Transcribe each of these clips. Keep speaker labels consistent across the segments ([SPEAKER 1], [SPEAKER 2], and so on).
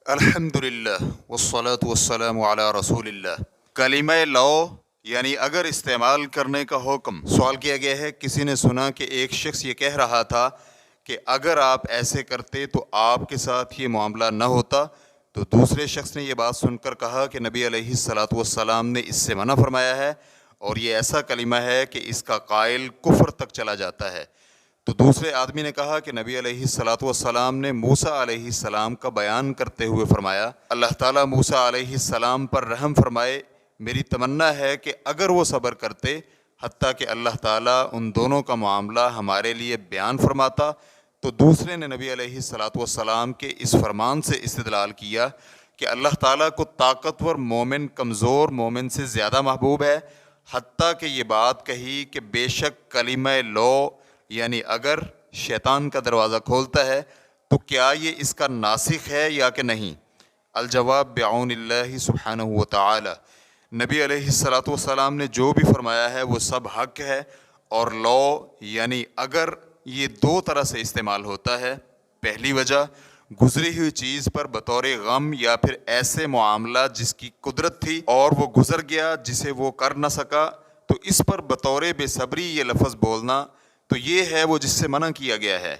[SPEAKER 1] الحمدللہ والصلاة والسلام علی رسول اللہ۔ کلمہ لو یعنی اگر استعمال کرنے کا حکم۔ سوال کیا گیا ہے، کسی نے سنا کہ ایک شخص یہ کہہ رہا تھا کہ اگر آپ ایسے کرتے تو آپ کے ساتھ یہ معاملہ نہ ہوتا، تو دوسرے شخص نے یہ بات سن کر کہا کہ نبی علیہ الصلاۃ والسلام نے اس سے منع فرمایا ہے اور یہ ایسا کلمہ ہے کہ اس کا قائل کفر تک چلا جاتا ہے۔ تو دوسرے آدمی نے کہا کہ نبی علیہ الصلاۃ والسلام نے موسیٰ علیہ السلام کا بیان کرتے ہوئے فرمایا، اللہ تعالیٰ موسیٰ علیہ السلام پر رحم فرمائے، میری تمنا ہے کہ اگر وہ صبر کرتے حتیٰ کہ اللہ تعالیٰ ان دونوں کا معاملہ ہمارے لیے بیان فرماتا۔ تو دوسرے نے نبی علیہ الصلاۃ والسلام کے اس فرمان سے استدلال کیا کہ اللہ تعالیٰ کو طاقتور مومن کمزور مومن سے زیادہ محبوب ہے، حتیٰ کہ یہ بات کہی کہ بے شک کلمہ لو یعنی اگر شیطان کا دروازہ کھولتا ہے تو کیا یہ اس کا ناسخ ہے یا کہ نہیں؟ الجواب بعون اللہ سبحانہ وتعالی۔ نبی علیہ الصلاۃ والسلام نے جو بھی فرمایا ہے وہ سب حق ہے، اور لو یعنی اگر یہ دو طرح سے استعمال ہوتا ہے۔ پہلی وجہ، گزری ہوئی چیز پر بطور غم یا پھر ایسے معاملہ جس کی قدرت تھی اور وہ گزر گیا جسے وہ کر نہ سکا، تو اس پر بطور بے صبری یہ لفظ بولنا تو یہ ہے وہ جس سے منع کیا گیا ہے،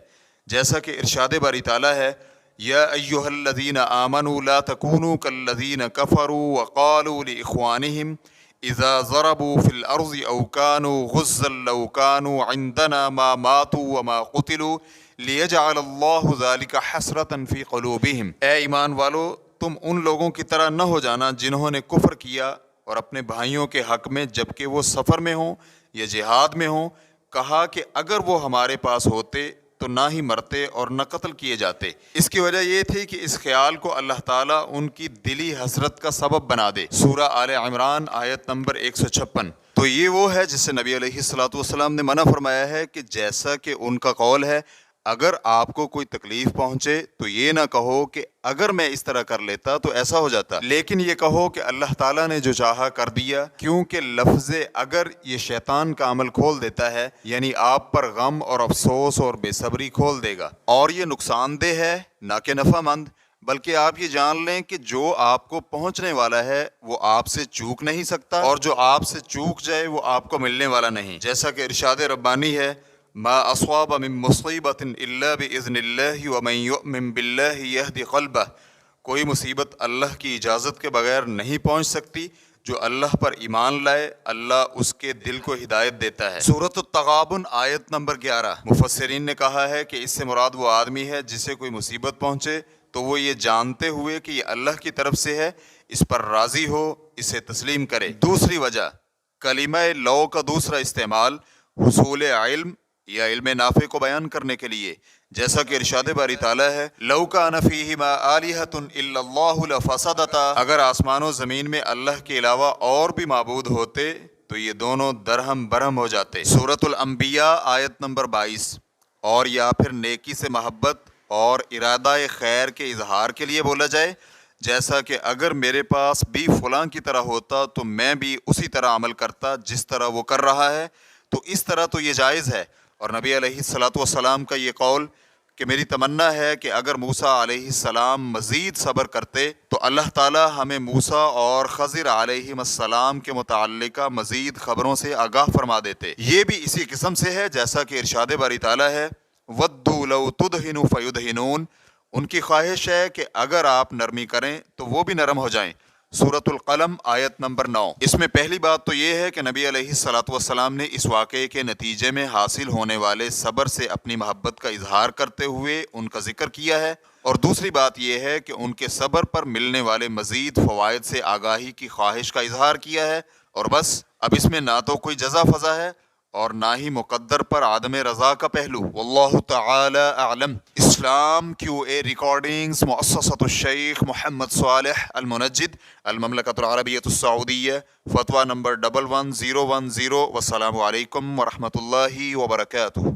[SPEAKER 1] جیسا کہ ارشاد باری تعالیٰ ہے، یا ایہا الذین آمنوا لا تکونوا کالذین کفروا وقالوا لاخوانہم اذا ضربوا فی الارض او کانوا غزا لو کانوا عندنا ما ماتوا وما قتلوا لیجعل اللہ ذلک حسرۃ فی قلوبہم۔ اے ایمان والو، تم ان لوگوں کی طرح نہ ہو جانا جنہوں نے کفر کیا اور اپنے بھائیوں کے حق میں جبکہ وہ سفر میں ہوں یا جہاد میں ہوں کہا کہ اگر وہ ہمارے پاس ہوتے تو نہ ہی مرتے اور نہ قتل کیے جاتے۔ اس کی وجہ یہ تھی کہ اس خیال کو اللہ تعالیٰ ان کی دلی حسرت کا سبب بنا دے۔ سورہ آل عمران آیت نمبر 156۔ تو یہ وہ ہے جس سے نبی علیہ الصلاۃ والسلام نے منع فرمایا ہے کہ جیسا کہ ان کا قول ہے، اگر آپ کو کوئی تکلیف پہنچے تو یہ نہ کہو کہ اگر میں اس طرح کر لیتا تو ایسا ہو جاتا، لیکن یہ کہو کہ اللہ تعالیٰ نے جو چاہا کر دیا، کیونکہ لفظ اگر یہ شیطان کا عمل کھول دیتا ہے، یعنی آپ پر غم اور افسوس اور بے صبری کھول دے گا، اور یہ نقصان دہ ہے نہ کہ نفع مند۔ بلکہ آپ یہ جان لیں کہ جو آپ کو پہنچنے والا ہے وہ آپ سے چوک نہیں سکتا، اور جو آپ سے چوک جائے وہ آپ کو ملنے والا نہیں، جیسا کہ ارشاد ربانی ہے، ما اصاب من مصیبت الا باذن اللہ ومن یؤمن باللہ یہد قلبہ۔ کوئی مصیبت اللہ کی اجازت کے بغیر نہیں پہنچ سکتی، جو اللہ پر ایمان لائے اللہ اس کے دل کو ہدایت دیتا ہے۔ سورۃ التغابن آیت نمبر 11۔ مفسرین نے کہا ہے کہ اس سے مراد وہ آدمی ہے جسے کوئی مصیبت پہنچے تو وہ یہ جانتے ہوئے کہ یہ اللہ کی طرف سے ہے اس پر راضی ہو، اسے تسلیم کرے۔ دوسری وجہ، کلمہ لو کا دوسرا استعمال حصول علم یا علم نافع کو بیان کرنے کے لیے، جیسا کہ ارشاد باری تعالیٰ ہے، لو کان فیہما آلہۃ الا اللہ لفسدتا۔ اگر آسمان و زمین میں اللہ کے علاوہ اور بھی معبود ہوتے تو یہ دونوں درہم برہم ہو جاتے۔ سورۃ الانبیاء آیت نمبر 22۔ اور یا پھر نیکی سے محبت اور ارادہ خیر کے اظہار کے لیے بولا جائے، جیسا کہ اگر میرے پاس بھی فلاں کی طرح ہوتا تو میں بھی اسی طرح عمل کرتا جس طرح وہ کر رہا ہے، تو اس طرح تو یہ جائز ہے۔ اور نبی علیہ الصلاۃ والسلام کا یہ قول کہ میری تمنا ہے کہ اگر موسیٰ علیہ السلام مزید صبر کرتے تو اللہ تعالیٰ ہمیں موسیٰ اور خضر علیہ السلام کے متعلقہ مزید خبروں سے آگاہ فرما دیتے، یہ بھی اسی قسم سے ہے جیسا کہ ارشاد باری تعالیٰ ہے، وَدُّوا لَوْ تُدْهِنُوا فَيُدْهِنُونَ۔ ان کی خواہش ہے کہ اگر آپ نرمی کریں تو وہ بھی نرم ہو جائیں۔ سورۃ القلم آیت نمبر 9۔ اس میں پہلی بات تو یہ ہے کہ نبی علیہ الصلاۃ والسلام نے اس واقعے کے نتیجے میں حاصل ہونے والے صبر سے اپنی محبت کا اظہار کرتے ہوئے ان کا ذکر کیا ہے، اور دوسری بات یہ ہے کہ ان کے صبر پر ملنے والے مزید فوائد سے آگاہی کی خواہش کا اظہار کیا ہے، اور بس۔ اب اس میں نہ تو کوئی جزا فضا ہے اور نہ ہی مقدر پر عدم رضا کا پہلو۔ واللہ تعالی اعلم۔ اسلام QA ریکارڈنگز، مؤسسۃ الشیخ محمد صالح المنجد، المملکۃ العربیۃ السعودیہ، فتویٰ نمبر 11010۔ والسلام علیکم ورحمۃ اللہ وبرکاتہ۔